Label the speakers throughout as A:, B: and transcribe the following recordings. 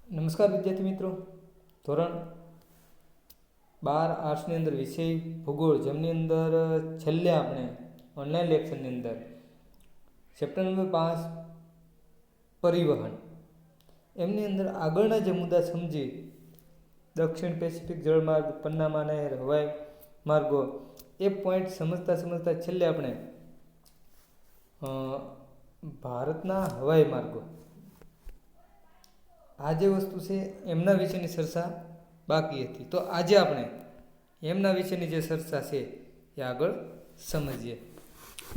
A: નમસ્કાર વિદ્યાર્થી મિત્રો, ધોરણ 12 આર્ટ્સની અંદર વિષય ભૂગોળ, જેમની અંદર છેલ્લે આપણે ઓનલાઈન લેક્ચરની અંદર ચેપ્ટર નંબર 5 પરિવહન, એમની અંદર આગળના જે મુદ્દા સમજી, દક્ષિણ પેસિફિક જળમાર્ગ, પન્નામા નહેર, હવાઈ માર્ગો, એ પોઈન્ટ સમજતા છેલ્લે આપણે ભારતના હવાઈ માર્ગો, આ જે વસ્તુ છે એમના વિશેની ચર્ચા બાકી હતી. તો આજે આપણે એમના વિશેની જે ચર્ચા છે એ આગળ સમજીએ.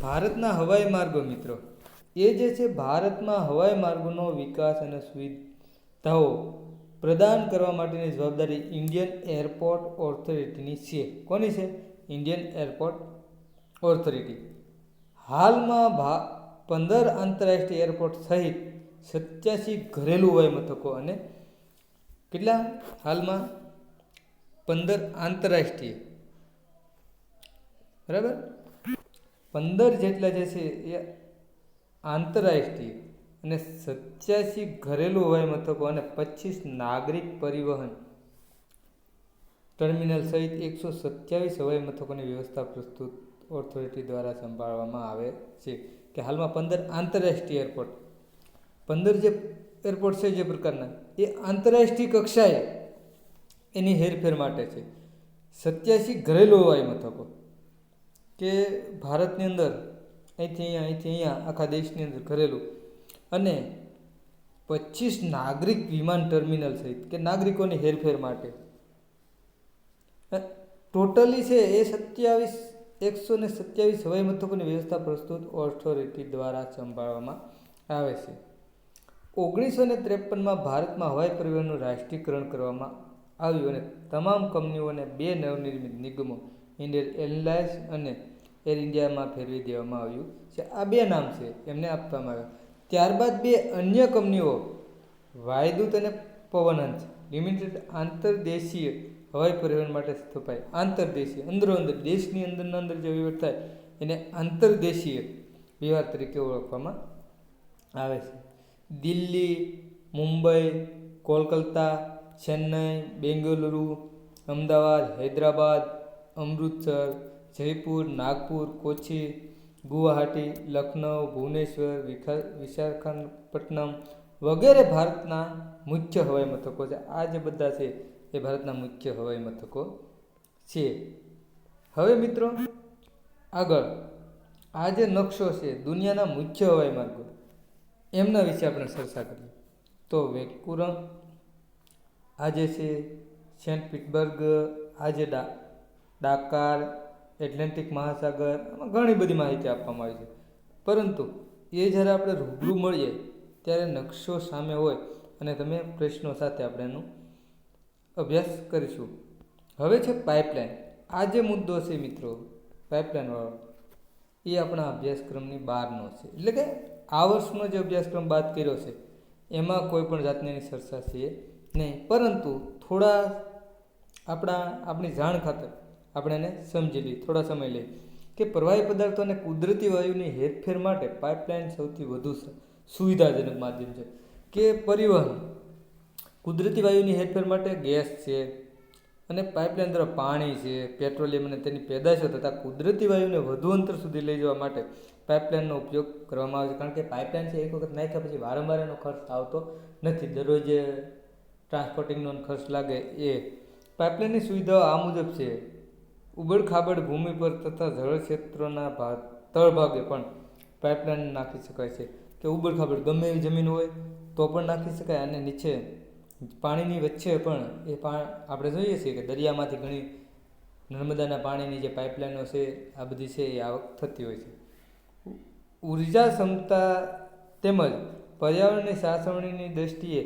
A: ભારતના હવાઈ માર્ગો મિત્રો, એ જે છે ભારતમાં હવાઈ માર્ગોનો વિકાસ અને સુવિધાઓ પ્રદાન કરવા માટેની જવાબદારી ઇન્ડિયન એરપોર્ટ ઓથોરિટીની છે. કોની છે? Indian airport authority. હાલમાં 15 આંતરરાષ્ટ્રીય એરપોર્ટ સહિત 87 ઘરેલું હવાઈ મથકો અને કેટલા? હાલમાં 15 આંતરરાષ્ટ્રીય, બરાબર, 15 જેટલા જે છે એ આંતરરાષ્ટ્રીય અને 87 ઘરેલું હવાઈ મથકો અને 25 નાગરિક પરિવહન ટર્મિનલ સહિત 127 હવાઈ મથકોની વ્યવસ્થા પ્રસ્તુત ઓથોરિટી દ્વારા સંભાળવામાં આવે છે. કે હાલમાં 15 આંતરરાષ્ટ્રીય એરપોર્ટ, 15 જે એરપોર્ટ છે જે પ્રકારના, એ આંતરરાષ્ટ્રીય કક્ષાએ એની હેરફેર માટે છે. 87 ઘરેલું હવાઈ મથકો કે ભારતની અંદર અહીંથી અહીંયા આખા દેશની અંદર ઘરેલું, અને 25 નાગરિક વિમાન ટર્મિનલ સહિત કે નાગરિકોની હેરફેર માટે ટોટલી છે એ 127 હવાઈ મથકોની વ્યવસ્થા પ્રસ્તુત ઓથોરિટી દ્વારા સંભાળવામાં આવે છે. 1953માં ભારતમાં હવાઈ પરિવહનનું રાષ્ટ્રીયકરણ કરવામાં આવ્યું અને તમામ કંપનીઓને 2 નવનિર્મિત નિગમો ઇન્ડિયન એરલાઇન્સ અને એર ઇન્ડિયામાં ફેરવી દેવામાં આવ્યું છે. આ 2 નામ છે એમને આપવામાં આવ્યા. ત્યારબાદ 2 અન્ય કંપનીઓ વાયુદૂત અને પવનહંસ લિમિટેડ આંતરદેશીય હવાઈ પરિવહન માટે સ્થપાઈ. આંતરદેશીય અંદરો દેશની અંદર જે વહીવટ થાય એને આંતરદેશીય વ્યવહાર તરીકે ઓળખવામાં આવે છે. દિલ્હી, મુંબઈ, કોલકાતા, ચેન્નઈ, બેંગલુરુ, અમદાવાદ, હૈદરાબાદ, અમૃતસર, જયપુર, નાગપુર, કોચી, ગુવાહાટી, લખનઉ, ભુવનેશ્વર, વિશાખાપટ્ટનમ વગેરે ભારતના મુખ્ય હવાઈ મથકો છે. આ જે બધા છે એ ભારતના મુખ્ય હવાઈ મથકો છે. હવે મિત્રો આગળ આ જે નકશો છે દુનિયાના મુખ્ય હવાઈ માર્ગો, એમના વિશે આપણે ચર્ચા કરીએ. તો વેન્કુવર, આ જે છે સેન્ટ પીટર્સબર્ગ, આ જે ડાકાર, એટલાન્ટિક મહાસાગર, આમાં ઘણી બધી માહિતી આપવામાં આવી છે. પરંતુ એ જ્યારે આપણે રૂબરૂ મળીએ ત્યારે નકશો સામે હોય અને તમે પ્રશ્નો સાથે આપણે એનું અભ્યાસ કરીશું. હવે છે પાઇપલાઇન. આ જે મુદ્દો છે મિત્રો પાઇપલાઇન વાળો, એ આપણા અભ્યાસક્રમની બહારનો છે. એટલે કે આ વર્ષનો જે અભ્યાસક્રમ બાદ કર્યો છે એમાં કોઈ પણ જાતની ચર્ચા છે નહીં. પરંતુ થોડા આપણી જાણ ખાતર આપણે એને સમજી લઈએ, થોડા સમય લઈએ કે પ્રવાહી પદાર્થો અને કુદરતી વાયુની હેરફેર માટે પાઇપલાઇન સૌથી વધુ સુવિધાજનક માધ્યમ છે. કે પરિવહન, કુદરતી વાયુની હેરફેર માટે ગેસ છે અને પાઇપલાઇન દ્વારા પાણી છે, પેટ્રોલિયમ અને તેની પેદાશો તથા કુદરતી વાયુને વધુ અંતર સુધી લઈ જવા માટે પાઇપલાઇનનો ઉપયોગ કરવામાં આવે છે. કારણ કે પાઇપલાઇન છે એક વખત નાખ્યા પછી વારંવાર એનો ખર્ચ આવતો નથી. દરરોજ ટ્રાન્સપોર્ટિંગનો ખર્ચ લાગે. એ પાઇપલાઇનની સુવિધાઓ આ મુજબ છે. ઉબડખાબડ ભૂમિ પર તથા જળ ક્ષેત્રોના તળભાગે પણ પાઇપલાઇન નાખી શકાય છે. કે ઉબડખાબડ ગમે એવી જમીન હોય તો પણ નાખી શકાય, અને નીચે પાણીની વચ્ચે પણ એ આપણે જોઈએ છીએ કે દરિયામાંથી ઘણી નર્મદાના પાણીની જે પાઇપલાઇનો છે આ બધી છે એ આવક થતી હોય છે. ઉર્જા ક્ષમતા તેમજ પર્યાવરણની સાચવણીની દૃષ્ટિએ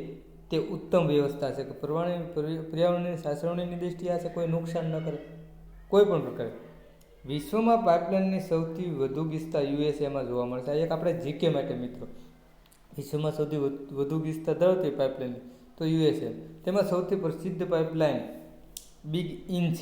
A: તે ઉત્તમ વ્યવસ્થા છે. કે પર્યાવરણની સાચવણીની દૃષ્ટિએ આ છે કોઈ નુકસાન ન કરે કોઈ પણ પ્રકારે. વિશ્વમાં પાઇપલાઇનની સૌથી વધુ ગીચતા યુએસએમાં જોવા મળે છે. એક આપણે જીકે માટે મિત્રો, વિશ્વમાં સૌથી વધુ ગીચતા ધરાવતી પાઇપલાઇન તો યુએસએ. તેમાં સૌથી પ્રસિદ્ધ પાઇપલાઇન બિગ ઇન્ચ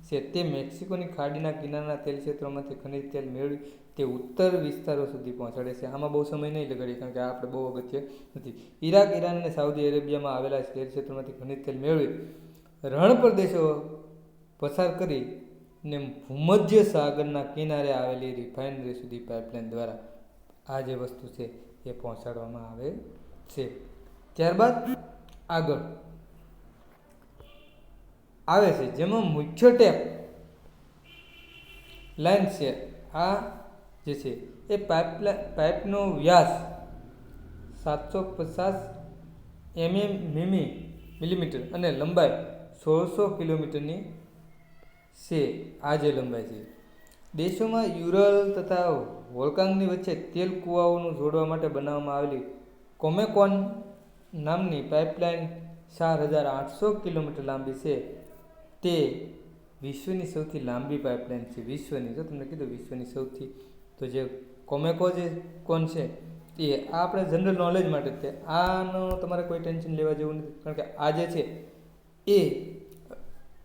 A: છે. તે મેક્સિકોની ખાડીના કિનારાના તેલ ક્ષેત્રોમાંથી ખનિજ તેલ મેળવી તે ઉત્તર વિસ્તારો સુધી પહોંચાડે છે. આમાં બહુ સમય નહીં લગાડીએ કારણ કે આ આપણે બહુ અગત્ય નથી. ઈરાક, ઈરાન અને સાઉદી અરેબિયામાં આવેલા શહેર ક્ષેત્રોમાંથી ખનિજ તેલ મેળવી રણ પ્રદેશો પસાર કરીને ભૂમધ્ય સાગરના કિનારે આવેલી રિફાઇનરી સુધી પાઇપલાઇન દ્વારા આ જે વસ્તુ છે એ પહોંચાડવામાં આવે છે. ત્યારબાદ આગળ આવે છે જેમાં મુખ્ય ટેપ લાઇન છે. આ જે છે એ પાઇપનો વ્યાસ 750 મિલીમીટર અને લંબાઈ 1600 કિલોમીટરની છે. આ જે લંબાઈ છે દેશોમાં યુરલ તથા વોલ્કાંગની વચ્ચે તેલ કૂવાઓનું જોડવા માટે બનાવવામાં આવેલી કોમેકોન નામની પાઇપલાઇન 4800 કિલોમીટર લાંબી છે. તે વિશ્વની સૌથી લાંબી પાઇપલાઇન છે. વિશ્વની, જો તમને કીધું વિશ્વની સૌથી, તો જે કોમેકો જે કોણ છે એ આ આપણે જનરલ નોલેજ માટે જ છે. આનો તમારે કોઈ ટેન્શન લેવા જેવું નથી કારણ કે આ જે છે એ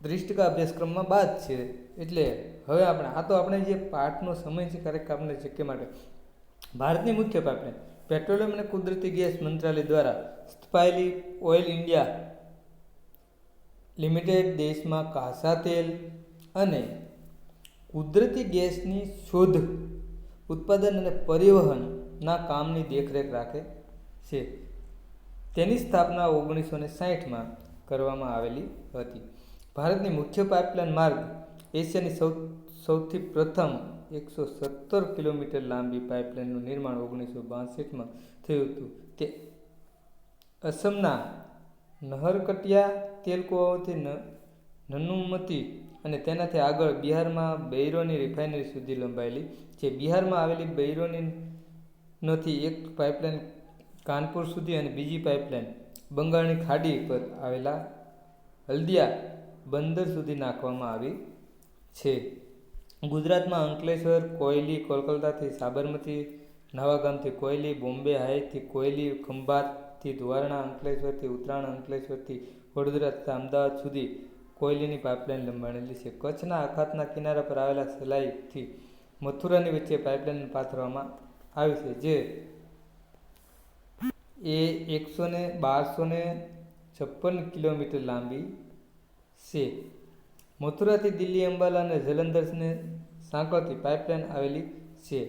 A: 30% અભ્યાસક્રમમાં બાદ છે. એટલે હવે આપણે જે પાઠનો સમય છે ક્યારેક આપણે શક્ય માટે ભારતની મુખ્ય પાઇપલાઇન પેટ્રોલિયમ અને કુદરતી ગેસ મંત્રાલય દ્વારા સ્થપાયેલી ઓઇલ ઇન્ડિયા લિમિટેડ દેશમાં કાચા તેલ અને કુદરતી ગેસની શોધ, ઉત્પાદન અને પરિવહનના કામની દેખરેખ રાખે છે. તેની સ્થાપના 1960માં કરવામાં આવેલી હતી. ભારતની મુખ્ય પાઇપલાઇન માર્ગ એશિયાની સૌથી પ્રથમ 117 કિલોમીટર લાંબી પાઇપલાઇનનું નિર્માણ 1962માં થયું હતું. તે અસમના નહરકટિયા તેલ કુવાઓથી નનુમતી અને તેનાથી આગળ બિહારમાં બૈરોની રિફાઇનરી સુધી લંબાયેલી છે. બિહારમાં આવેલી બૈરોનીથી એક પાઇપલાઇન કાનપુર સુધી અને બીજી પાઇપલાઇન બંગાળની ખાડી પર આવેલા હલ્દિયા બંદર સુધી નાખવામાં આવી છે. ગુજરાતમાં અંકલેશ્વર, કોયલી, કોલકાતાથી સાબરમતી, નવાગામથી કોયલી, બોમ્બે હાઈથી કોયલી, ખંભાતથી દ્વારણા, અંકલેશ્વરથી ઉત્તરાયણ, અંકલેશ્વરથી વડોદરા તથા અમદાવાદ સુધી કોયલીની પાઇપલાઇન લંબાણેલી છે. કચ્છના અખાતના કિનારા પર આવેલા સલાઈથી મથુરાની વચ્ચે પાઇપલાઇન પાથરવામાં આવી છે, જે 1256 કિલોમીટર લાંબી છે. મથુરાથી દિલ્હી, અંબાલા અને જલંધરને સાંકળતી પાઇપલાઇન આવેલી છે.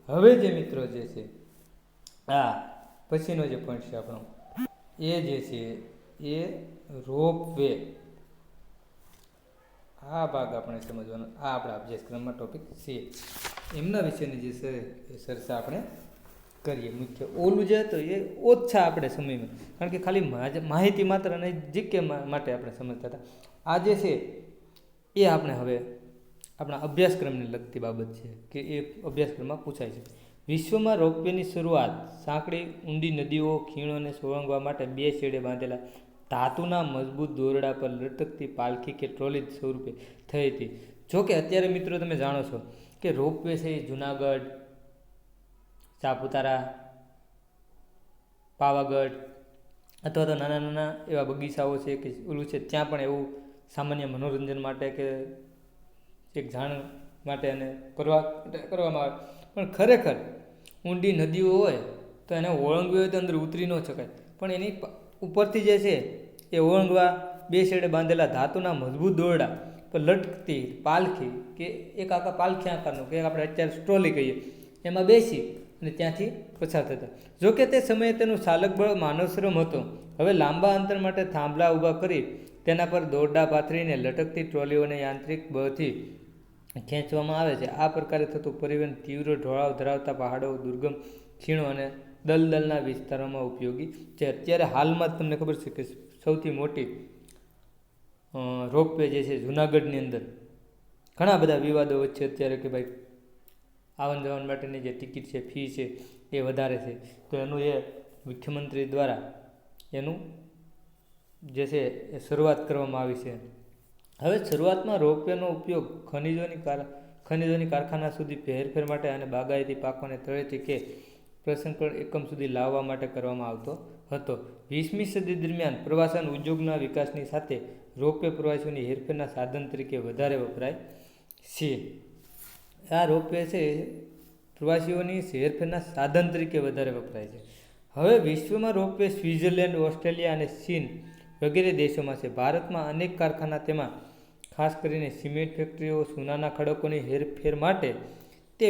A: હવે જે મિત્રો જે છે આ પછીનો જે પોઈન્ટ છે આપણો એ જે છે એ રોપ વે. આ ભાગ આપણે સમજવાનો, આ આપણા અભ્યાસક્રમમાં ટોપિક છે. એમના વિશેની જે છે એ ચર્ચા આપણે કરીએ. મુખ્ય ઓલું છે તો એ ઓછા આપણે સમયમાં, કારણ કે ખાલી માહિતી માત્ર અને જીકે માટે આપણે સમજતા હતા. આ જે છે એ આપણે હવે આપણા અભ્યાસક્રમને લગતી બાબત છે કે એ અભ્યાસક્રમમાં પૂછાય છે. વિશ્વમાં રોપવેની શરૂઆત સાંકડી ઊંડી નદીઓ, ખીણોને સોળંગવા માટે 2 છેડે બાંધેલા ધાતુના મજબૂત દોરડા પર લટકતી પાલખી કે ટ્રોલી સ્વરૂપે થઈ હતી. જો કે અત્યારે મિત્રો તમે જાણો છો કે રોપવે છે એ જુનાગઢ, સાપુતારા, પાવાગઢ અથવા તો નાના નાના એવા બગીચાઓ છે કે ઓલું છે ત્યાં પણ એવું સામાન્ય મનોરંજન માટે કે એક જાણ માટે અને કરવામાં આવે. પણ ખરેખર ઊંડી નદીઓ હોય તો એને ઓળંગવી હોય તો અંદર ઉતરી ન શકાય, પણ એની ઉપરથી જે છે એ ઓળંગવા 2 છેડે બાંધેલા ધાતુના મજબૂત દોરડા પર લટકતી પાલખી કે એક આખા પાલખી આકારનું કે આપણે અત્યારે સ્ટ્રોલી કહીએ એમાં બેસી અને ત્યાંથી પસાર થતા. જોકે તે સમયે તેનું ચાલક બળ માનવશ્રમ હતો. હવે લાંબા અંતર માટે થાંભલા ઊભા કરી તેના પર દોરડા પાથરીને લટકતી ટ્રોલીઓને યાંત્રિક બળથી ખેંચવામાં આવે છે. આ પ્રકારે થતું પરિવહન તીવ્ર ઢોળાવ ધરાવતા પહાડો, દુર્ગમ ખીણો અને દલદલના વિસ્તારોમાં ઉપયોગી છે. અત્યારે હાલમાં જ તમને ખબર છે કે સૌથી મોટી રોપવે જે છે જૂનાગઢની અંદર ઘણા બધા વિવાદો વચ્ચે અત્યારે કે ભાઈ આવન જવન માટેની જે ટિકિટ છે, ફી છે એ વધારે છે, તો એનું એ મુખ્યમંત્રી દ્વારા એનું જે છે એ શરૂઆત કરવામાં આવી છે. હવે શરૂઆતમાં રોપવેનો ઉપયોગ ખનિજોની કારખાના સુધી હેરફેર માટે અને બાગાયતી પાકોને તળેટી કે પ્રસંસ્કરણ એકમ સુધી લાવવા માટે કરવામાં આવતો હતો. 20મી સદી દરમિયાન પ્રવાસન ઉદ્યોગના વિકાસની સાથે રોપવે પ્રવાસીઓની હેરફેરના સાધન તરીકે વધારે વપરાય છે. આ રોપવે છે પ્રવાસીઓની હેરફેરના સાધન તરીકે વધારે વપરાય છે. હવે વિશ્વમાં રોપવે સ્વિટ્ઝરલેન્ડ, ઓસ્ટ્રેલિયા અને ચીન વગેરે દેશોમાં છે. ભારતમાં અનેક કારખાના, તેમાં ખાસ કરીને સિમેન્ટ ફેક્ટરીઓ, સોનાના ખડકોની હેરફેર માટે તે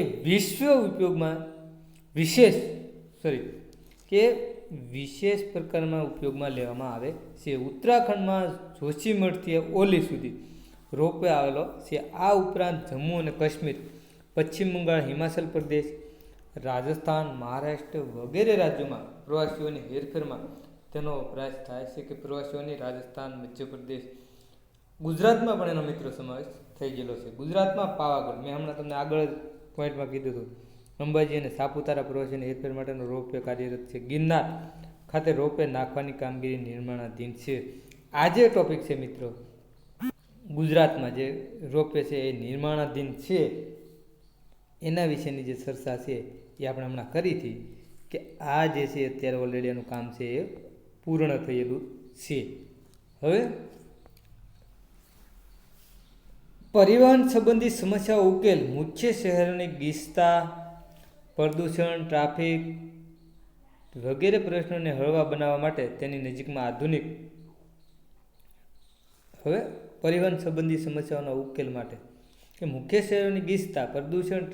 A: વિશેષ પ્રકારમાં ઉપયોગમાં લેવામાં આવે છે. ઉત્તરાખંડમાં જોશીમઠથી ઓલી સુધી રોપવે આવેલો છે. આ ઉપરાંત જમ્મુ અને કાશ્મીર, પશ્ચિમ બંગાળ, હિમાચલ પ્રદેશ, રાજસ્થાન, મહારાષ્ટ્ર વગેરે રાજ્યોમાં પ્રવાસીઓની હેરફેરમાં તેનો વપરાશ થાય છે. કે પ્રવાસીઓની રાજસ્થાન, મધ્યપ્રદેશ, ગુજરાતમાં પણ એનો મિત્રો સમાવેશ થઈ ગયેલો છે. ગુજરાતમાં પાવાગઢ, મેં હમણાં તમને આગળ પોઈન્ટમાં કીધું હતું, અંબાજી અને સાપુતારા પ્રવાસીઓની હેરફેર માટેનો રોપવે કાર્યરત છે. ગિરનાર ખાતે રોપવે નાખવાની કામગીરી નિર્માણાધીન છે. આ જે ટોપિક છે મિત્રો, ગુજરાતમાં જે રોપવે છે એ નિર્માણાધીન છે, એના વિશેની જે ચર્ચા છે એ આપણે હમણાં કરી હતી કે આ જે છે અત્યારે ઓલરેડી એનું કામ છે એ પૂર્ણ થયેલું છે. હવે પરિવહન સંબંધી સમસ્યાઓ ઉકેલ. મુખ્ય શહેરોની ગીચતા, પ્રદૂષણ, ટ્રાફિક વગેરે પ્રશ્નોને હળવા બનાવવા માટે તેની નજીકમાં આધુનિક પરિવહન સંબંધી સમસ્યાઓના ઉકેલ માટે કે મુખ્ય શહેરોની ગીચતા, પ્રદૂષણ,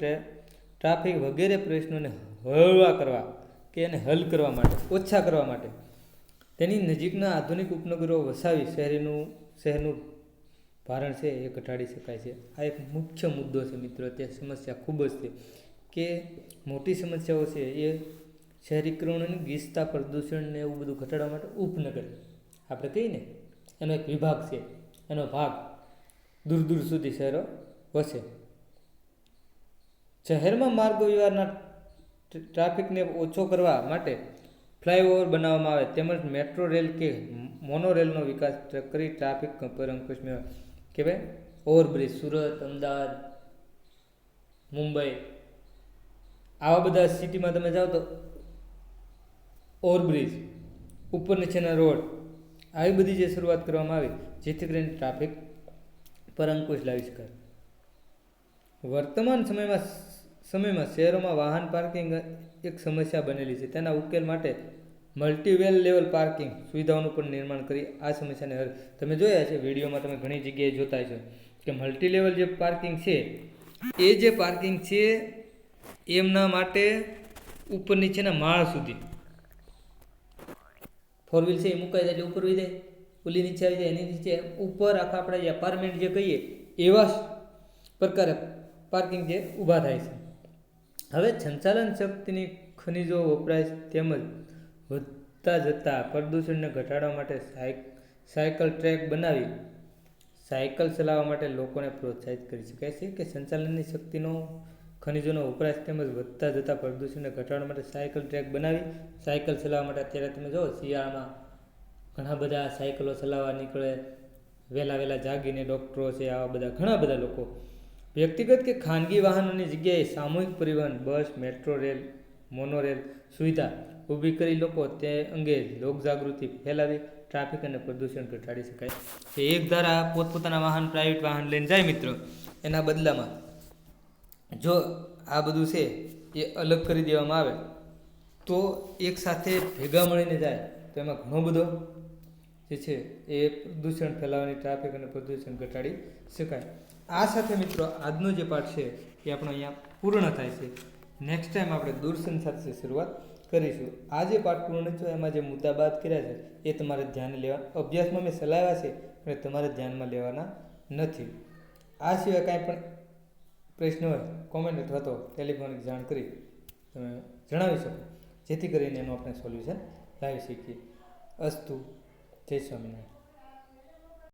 A: ટ્રાફિક વગેરે પ્રશ્નોને હળવા કરવા કે એને હલ કરવા માટે, ઓછા કરવા માટે તેની નજીકના આધુનિક ઉપનગરો વસાવી શહેરનું ભારણ છે એ ઘટાડી શકાય છે. આ એક મુખ્ય મુદ્દો છે મિત્રો. અત્યારે સમસ્યા ખૂબ જ છે કે મોટી સમસ્યાઓ છે એ શહેરીકરણની ગીચતા, પ્રદૂષણને એવું બધું ઘટાડવા માટે ઉપનગર આપણે કહીએ ને, એનો એક વિભાગ છે, એનો ભાગ દૂર દૂર સુધી શહેરો વસે. શહેરમાં માર્ગ વ્યવહારના ટ્રાફિકને ઓછો કરવા માટે ફ્લાયઓવર બનાવવામાં આવે તેમજ મેટ્રો રેલ કે મોનોરેલનો વિકાસ કરી ટ્રાફિક પર અંકુશ મેળવે. કે ભાઈ ઓવરબ્રિજ, સુરત, અમદાવાદ, મુંબઈ આવા બધા સિટીમાં તમે જાઓ તો ઓવરબ્રિજ, ઉપર નીચેના રોડ, આવી બધી જે શરૂઆત કરવામાં આવી જેથી કરીને ટ્રાફિક પર અંકુશ લાવી શકાય. વર્તમાન સમયમાં શહેરોમાં વાહન પાર્કિંગ એક સમસ્યા બનેલી છે. તેના ઉકેલ માટે મલ્ટીવેલ લેવલ પાર્કિંગ સુવિધાઓનું પણ નિર્માણ કરી આ સમસ્યાને હલ. તમે જોયા છે વિડીયોમાં, તમે ઘણી જગ્યાએ જોતા છો કે મલ્ટી લેવલ જે પાર્કિંગ છે એ જે પાર્કિંગ છે એમના માટે ઉપર નીચેના માળ સુધી ફોર વ્હીલ છે એ મુકાઈ જાય એટલે ઉપર વહી જાય, ઓલી નીચે આવી જાય, એની નીચે ઉપર આખા આપણે જે અપાર્ટમેન્ટ જે કહીએ એવા પ્રકારે પાર્કિંગ જે ઊભા થાય છે. હવે સંચાલન શક્તિની ખનિજો વપરાશ તેમજ વધતા જતા પ્રદૂષણને ઘટાડવા માટે સાયકલ ટ્રેક બનાવી સાયકલ ચલાવવા માટે લોકોને પ્રોત્સાહિત કરી શકાય છે. કે સંચાલનની શક્તિનો ખનિજોનો વપરાશ તેમજ વધતા જતા પ્રદૂષણને ઘટાડવા માટે સાયકલ ટ્રેક બનાવી સાયકલ ચલાવવા માટે અત્યારે તમે જુઓ શિયાળામાં ઘણા બધા સાયકલો ચલાવવા નીકળે, વહેલા જાગીને ડૉક્ટરો છે, આવા બધા ઘણા બધા લોકો વ્યક્તિગત કે ખાનગી વાહનોની જગ્યાએ સામૂહિક પરિવહન, બસ, મેટ્રો રેલ, મોનોરેલ સુવિધા ઊભી કરી લોકો તે અંગે લોકજાગૃતિ ફેલાવી ટ્રાફિક અને પ્રદૂષણ ઘટાડી શકાય. એક ધારા પોતપોતાના વાહન, પ્રાઇવેટ વાહન લઈને જાય મિત્રો, એના બદલામાં જો આ બધું છે એ અલગ કરી દેવામાં આવે તો એક સાથે ભેગા મળીને જાય તો એમાં ઘણો બધો જે છે એ પ્રદૂષણ ફેલાવવાની, ટ્રાફિક અને પ્રદૂષણ ઘટાડી શકાય. આ સાથે મિત્રો આજનો જે પાઠ છે એ આપણો અહીંયા પૂર્ણ થાય છે. નેક્સ્ટ ટાઈમ આપણે દૂરસંચારથી શરૂઆત કરીશું. આ જે પાઠ પૂર્ણ થયો એમાં જે મુદ્દા બાદ કર્યા છે એ તમારે ધ્યાને લેવા, અભ્યાસમાં મેં સલાવ્યા છે પણ તમારે ધ્યાનમાં લેવાના નથી. આ સિવાય કાંઈ પણ પ્રશ્ન હોય કોમેન્ટ અથવા તો ટેલિફોનિક જાણ કરી તમે જણાવી શકો, જેથી કરીને એનું આપણે સોલ્યુશન લાવી શકીએ. અસ્તુ. જય સ્વામિનારાયણ.